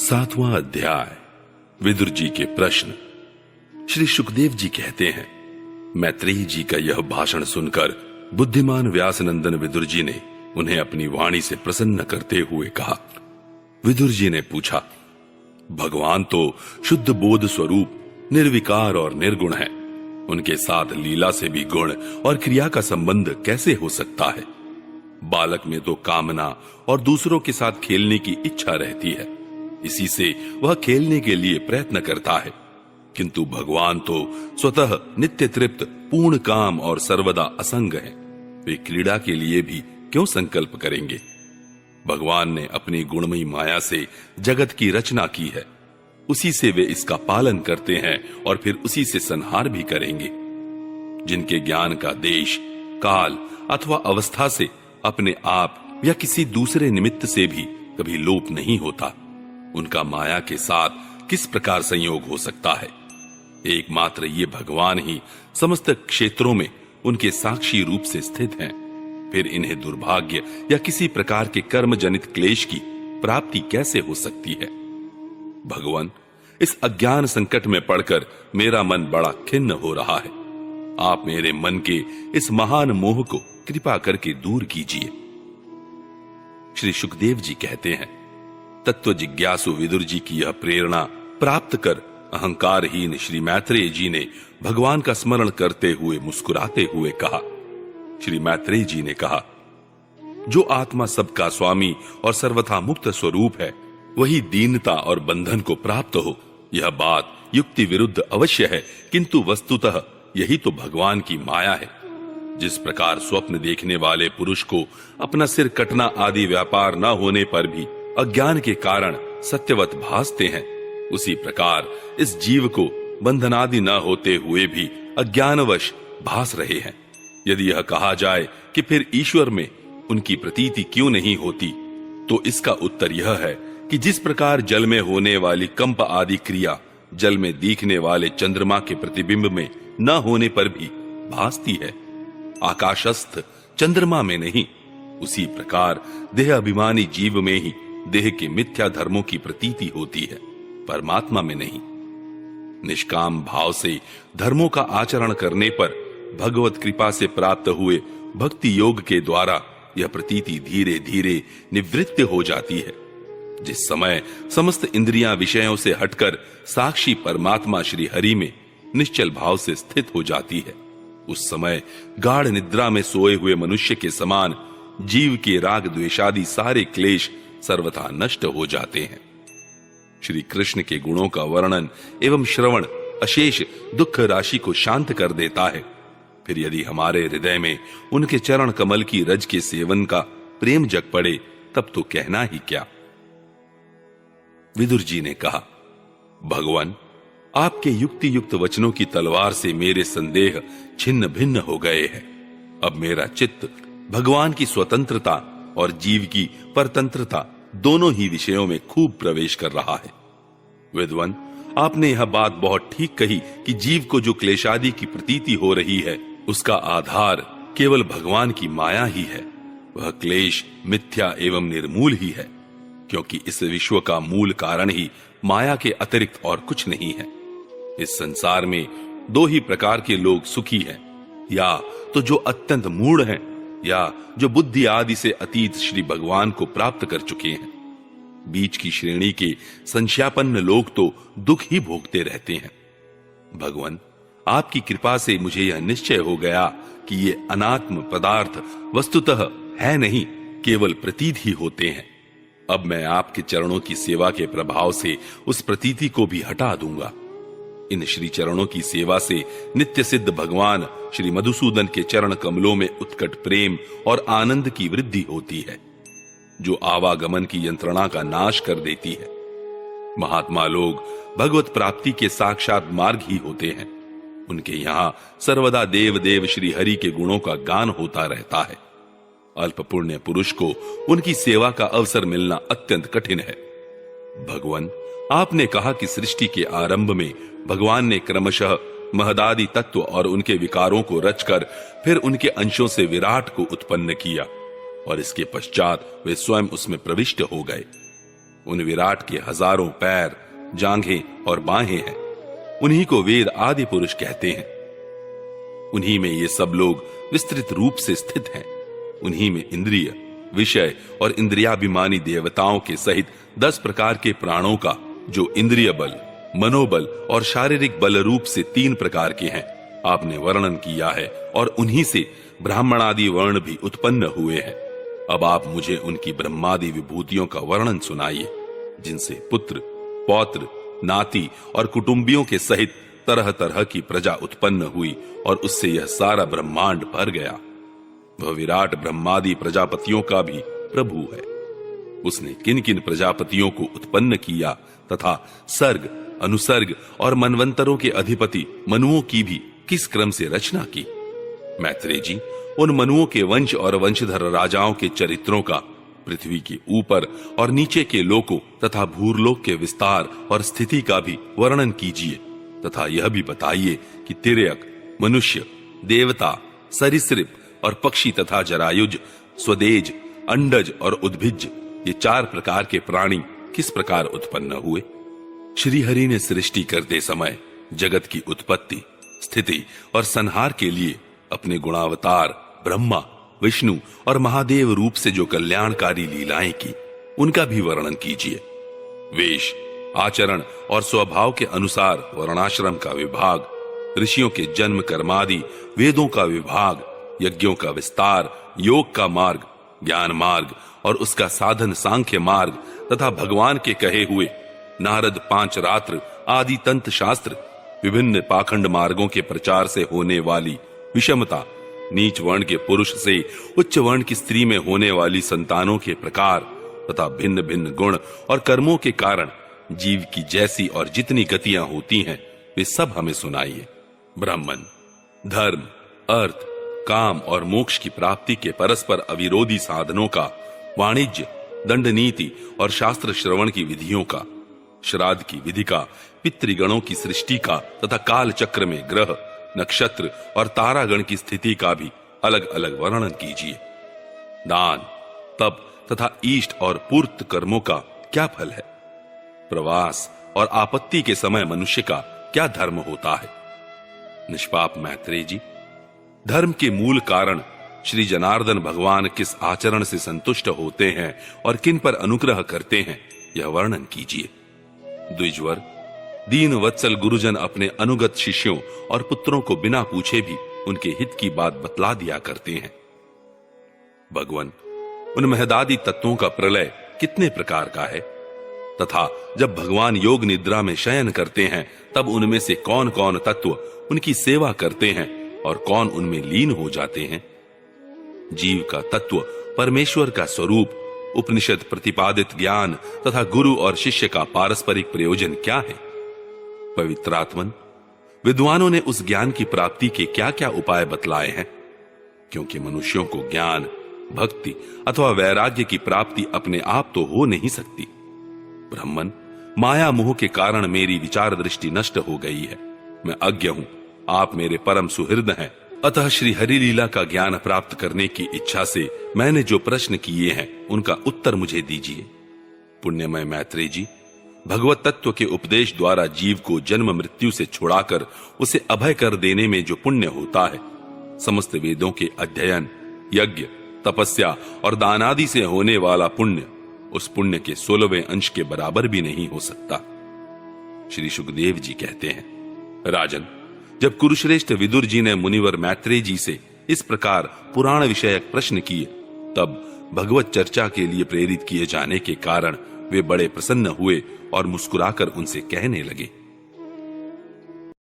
7वां अध्याय। विदुर जी के प्रश्न। श्री सुखदेव जी कहते हैं, मैत्रेयी जी का यह भाषण सुनकर बुद्धिमान व्यासनंदन विदुर जी ने उन्हें अपनी वाणी से प्रसन्न करते हुए कहा। विदुर जी ने पूछा, भगवान तो शुद्ध बोध स्वरूप निर्विकार और निर्गुण है, उनके साथ लीला से भी गुण और क्रिया का संबंध कैसे हो सकता है? बालक में तो कामना और दूसरों के साथ खेलने की इच्छा रहती है, इसी से वह खेलने के लिए प्रयत्न करता है, किंतु भगवान तो स्वतः नित्य तृप्त, पूर्ण काम और सर्वदा असंग है। वे क्रीड़ा के लिए भी क्यों संकल्प करेंगे? भगवान ने अपनी गुणमयी माया से जगत की रचना की है, उसी से वे इसका पालन करते हैं और फिर उसी से संहार भी करेंगे। जिनके ज्ञान का देश, काल अथवा अवस्था से, अपने आप या किसी दूसरे निमित्त से भी कभी लोप नहीं होता, उनका माया के साथ किस प्रकार संयोग हो सकता है? एकमात्र ये भगवान ही समस्त क्षेत्रों में उनके साक्षी रूप से स्थित हैं। फिर इन्हें दुर्भाग्य या किसी प्रकार के कर्म जनित क्लेश की प्राप्ति कैसे हो सकती है? भगवान, इस अज्ञान संकट में पड़कर मेरा मन बड़ा खिन्न हो रहा है। आप मेरे मन के इस महान मोह को कृपा करके दूर कीजिए। श्री सुखदेव जी कहते हैं, तत्व जिज्ञासु विदुर जी की यह प्रेरणा प्राप्त कर अहंकारहीन श्री मैत्रेय जी ने भगवान का स्मरण करते हुए मुस्कुराते हुए कहा। श्री मैत्रेय जी ने कहा, जो आत्मा सबका स्वामी और सर्वथा मुक्त स्वरूप है, वही दीनता और बंधन को प्राप्त हो। यह बात युक्ति विरुद्ध अवश्य है, किंतु वस्तुतः यही तो भगवान की माया है। जिस प्रकार स्वप्न देखने वाले पुरुष को अपना सिर कटना आदि व्यापार न होने पर भी अज्ञान के कारण सत्यवत भासते हैं, उसी प्रकार इस जीव को बंधनादि न होते हुए भी अज्ञानवश भास रहे हैं। यदि यह कहा जाए कि फिर ईश्वर में उनकी प्रतीति क्यों नहीं होती, तो इसका उत्तर यह है कि जिस प्रकार जल में होने वाली कंप आदि क्रिया जल में दिखने वाले चंद्रमा के प्रतिबिंब में न होने पर भी भासती है, आकाशस्थ चंद्रमा में नहीं, उसी प्रकार देह अभिमानी जीव में ही देह के मिथ्या धर्मों की प्रतीति होती है, परमात्मा में नहीं। निष्काम भाव से धर्मों का आचरण करने पर भगवत कृपा से प्राप्त हुए भक्ति योग के द्वारा यह प्रतीति धीरे धीरे निवृत्त हो जाती है। जिस समय समस्त इंद्रियां विषयों से हटकर साक्षी परमात्मा श्री हरि में निश्चल भाव से स्थित हो जाती है, उस समय गाढ़ निद्रा में सोए हुए मनुष्य के समान जीव के राग द्वेषादि सारे क्लेश सर्वथा नष्ट हो जाते हैं। श्री कृष्ण के गुणों का वर्णन एवं श्रवण अशेष दुख राशि को शांत कर देता है। फिर यदि हमारे हृदय में उनके चरण कमल की रज के सेवन का प्रेम जग पड़े, तब तो कहना ही क्या। विदुर जी ने कहा, भगवान, आपके युक्ति युक्त वचनों की तलवार से मेरे संदेह छिन्न भिन्न हो गए हैं। अब मेरा चित्त भगवान की स्वतंत्रता और जीव की परतंत्रता दोनों ही विषयों में खूब प्रवेश कर रहा है। विद्वान, आपने यह बात बहुत ठीक कही कि जीव को जो क्लेशादि की प्रतीति हो रही है, उसका आधार केवल भगवान की माया ही है। वह क्लेश मिथ्या एवं निर्मूल ही है, क्योंकि इस विश्व का मूल कारण ही माया के अतिरिक्त और कुछ नहीं है। इस संसार में दो ही प्रकार के लोग सुखी हैं, या तो जो अत्यंत मूढ़ हैं, या जो बुद्धि आदि से अतीत श्री भगवान को प्राप्त कर चुके हैं। बीच की श्रेणी के संशयापन्न लोग तो दुख ही भोगते रहते हैं। भगवान, आपकी कृपा से मुझे यह निश्चय हो गया कि ये अनात्म पदार्थ वस्तुतः है नहीं, केवल प्रतीत ही होते हैं। अब मैं आपके चरणों की सेवा के प्रभाव से उस प्रतीति को भी हटा दूंगा। इन श्री चरणों की सेवा से नित्य सिद्ध भगवान श्री मधुसूदन के चरण कमलों में उत्कट प्रेम और आनंद की वृद्धि होती है, जो आवागमन की यंत्रणा का नाश कर देती है। महात्मा लोग भगवत प्राप्ति के साक्षात मार्ग ही होते हैं। उनके यहां सर्वदा देव देव श्री हरि के गुणों का गान होता रहता है। अल्प पुण्य पुरुष को उनकी सेवा का अवसर मिलना अत्यंत कठिन है। भगवान, आपने कहा कि सृष्टि के आरंभ में भगवान ने क्रमशः महदादि तत्व और उनके विकारों को रचकर फिर उनके अंशों से विराट को उत्पन्न किया, और इसके पश्चात वे स्वयं उसमें प्रविष्ट हो गए। उन विराट के हजारों पैर, जांघें और बाहें हैं। उन्हीं को वेद आदि पुरुष कहते हैं। उन्हीं में ये सब लोग विस्तृत रूप से स्थित हैं। उन्हीं में इंद्रिय, विषय और इंद्रियाभिमानी देवताओं के सहित 10 प्रकार के प्राणों का, जो इंद्रिय बल, मनोबल और शारीरिक बल रूप से 3 प्रकार के हैं, आपने वर्णन किया है। और उन्हीं से ब्राह्मणादि वर्ण भी उत्पन्न हुए हैं। अब आप मुझे उनकी ब्रह्मादि विभूतियों का वर्णन सुनाइए, जिनसे पुत्र, पौत्र, नाती और कुटुंबियों के सहित तरह तरह की प्रजा उत्पन्न हुई और उससे यह सारा ब्रह्मांड भर गया। वह विराट ब्रह्मादि प्रजापतियों का भी प्रभु है। उसने किन किन प्रजापतियों को उत्पन्न किया तथा सर्ग, अनुसर्ग और मनवंतरों के अधिपति मनुओं की भी किस क्रम से रचना की। मैत्रेय जी, उन मनुओं के वंश और वंशधर राजाओं के चरित्रों का, पृथ्वी के ऊपर और नीचे के लोकों तथा भूरलोक के विस्तार और स्थिति का भी वर्णन कीजिए तथा यह भी बताइए कि तिर्यक, मनुष्य, देवता, सरीसृप और पक्षी तथा जरायुज, स्वदेज, अंडज और उद्भिज, ये 4 प्रकार के प्राणी किस प्रकार उत्पन्न हुए। श्री हरि ने सृष्टि करते समय जगत की उत्पत्ति, स्थिति और संहार के लिए अपने गुणावतार ब्रह्मा, विष्णु और महादेव रूप से जो कल्याणकारी लीलाएं की, उनका भी वर्णन कीजिए। वेश, आचरण और स्वभाव के अनुसार वर्णाश्रम का विभाग, ऋषियों के जन्म कर्मादि, वेदों का विभाग, यज्ञों का विस्तार, योग का मार्ग, ज्ञान मार्ग और उसका साधन सांख्य मार्ग तथा भगवान के कहे हुए नारद 5 रात्र आदि तंत्र शास्त्र, विभिन्न पाखंड मार्गों के प्रचार से होने वाली विषमता, नीच वर्ण के पुरुष से उच्च वर्ण की स्त्री में होने वाली संतानों के प्रकार तथा भिन्न भिन्न गुण और कर्मों के कारण जीव की जैसी और जितनी गतियां होती हैं, वे सब हमें सुनाइए। ब्राह्मण, धर्म, अर्थ, काम और मोक्ष की प्राप्ति के परस्पर अविरोधी साधनों का, वाणिज्य, दंड नीति और शास्त्र श्रवण की विधियों का, श्राद्ध की विधि का, पितृगणों की सृष्टि का तथा काल चक्र में ग्रह, नक्षत्र और तारागण की स्थिति का भी अलग अलग वर्णन कीजिए। दान, तप तथा इष्ट और पूर्त कर्मों का क्या फल है। प्रवास और आपत्ति के समय मनुष्य का क्या धर्म होता है। निष्पाप मैत्रेय जी, धर्म के मूल कारण श्री जनार्दन भगवान किस आचरण से संतुष्ट होते हैं और किन पर अनुग्रह करते हैं, यह वर्णन कीजिए। द्विजवर, दीन वत्सल गुरुजन अपने अनुगत शिष्यों और पुत्रों को बिना पूछे भी उनके हित की बात बतला दिया करते हैं। भगवान, उन महदादि तत्वों का प्रलय कितने प्रकार का है तथा जब भगवान योग निद्रा में शयन करते हैं तब उनमें से कौन कौन तत्व उनकी सेवा करते हैं और कौन उनमें लीन हो जाते हैं। जीव का तत्व, परमेश्वर का स्वरूप, उपनिषद प्रतिपादित ज्ञान तथा गुरु और शिष्य का पारस्परिक प्रयोजन क्या है। पवित्रात्मन, विद्वानों ने उस ज्ञान की प्राप्ति के क्या क्या उपाय बतलाए हैं, क्योंकि मनुष्यों को ज्ञान, भक्ति अथवा वैराग्य की प्राप्ति अपने आप तो हो नहीं सकती। ब्राह्मण, माया मोह के कारण मेरी विचार दृष्टि नष्ट हो गई है। मैं अज्ञ हूं, आप मेरे परम सुहृद हैं, अतः श्री हरि लीला का ज्ञान प्राप्त करने की इच्छा से मैंने जो प्रश्न किए हैं उनका उत्तर मुझे दीजिए। पुण्यमय मैत्रेय जी, भगवत तत्व के उपदेश द्वारा जीव को जन्म मृत्यु से छुड़ाकर उसे अभय कर देने में जो पुण्य होता है, समस्त वेदों के अध्ययन, यज्ञ, तपस्या और दान आदि से होने वाला पुण्य उस पुण्य के 16वें अंश के बराबर भी नहीं हो सकता। श्री सुखदेव जी कहते हैं, राजन, जब कुरुश्रेष्ठ विदुर जी ने मुनिवर मैत्रेय जी से इस प्रकार पुराण विषयक प्रश्न किए, तब भगवत चर्चा के लिए प्रेरित किए जाने के कारण वे बड़े प्रसन्न हुए और मुस्कुराकर उनसे कहने लगे,